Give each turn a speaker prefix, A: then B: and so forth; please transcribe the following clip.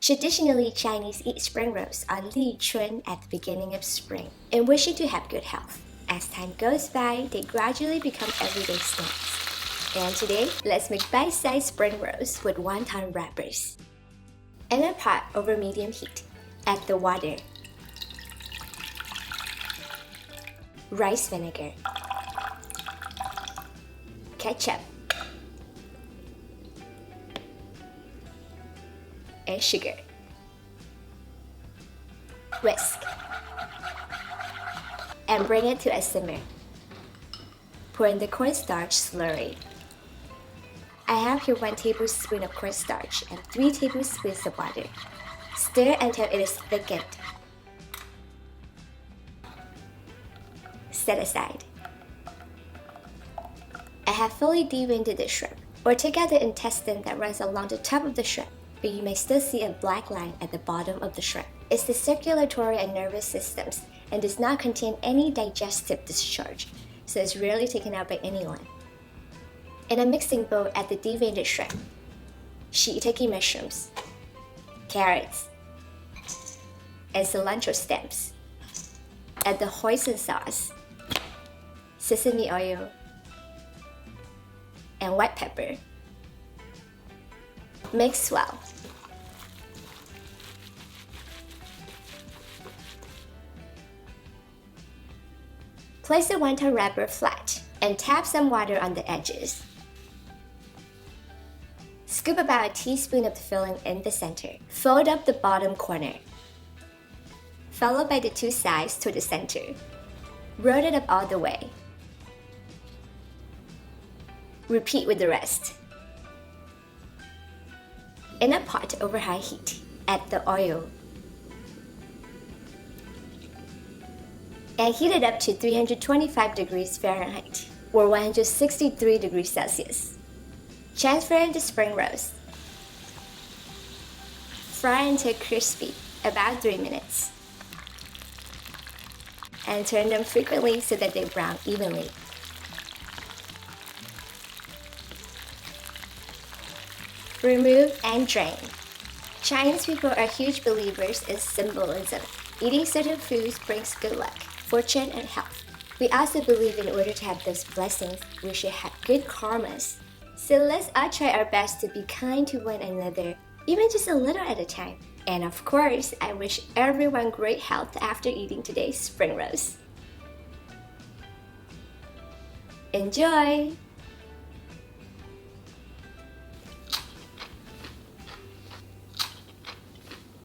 A: Traditionally, Chinese eat spring rolls on Li Chun at the beginning of spring and wish you to have good health. As time goes by, they gradually become everyday snacks. And today, let's make bite-sized spring rolls with wonton wrappers. In a pot over medium heat, add the water, rice vinegar, ketchup, and sugar. Whisk and bring it to a simmer. Pour in the cornstarch slurry. I have here 1 tablespoon of cornstarch and 3 tablespoons of water. Stir until it is thickened. Set aside. I have fully deveined the shrimp, or take out the intestine that runs along the top of the shrimp, but you may still see a black line at the bottom of the shrimp. It's the circulatory and nervous systems and does not contain any digestive discharge, so it's rarely taken out by anyone. In a mixing bowl, add the deveined shrimp, shiitake mushrooms, carrots, and cilantro stems. Add the hoisin sauce, sesame oil, and white pepper. Mix well. Place the wonton wrapper flat and tap some water on the edges. Scoop about a teaspoon of the filling in the center. Fold up the bottom corner, followed by the 2 sides to the center. Roll it up all the way. Repeat with the rest. In a pot over high heat, add the oil and heat it up to 325 degrees Fahrenheit or 163 degrees Celsius. Transfer the spring rolls. Fry until crispy, about 3 minutes. And turn them frequently so that they brown evenly. Remove and drain. Chinese people are huge believers in symbolism. Eating certain foods brings good luck, fortune, and health. We also believe in order to have those blessings, we should have good karmas. So let's all try our best to be kind to one another, even just a little at a time. And of course, I wish everyone great health after eating today's spring rolls. Enjoy!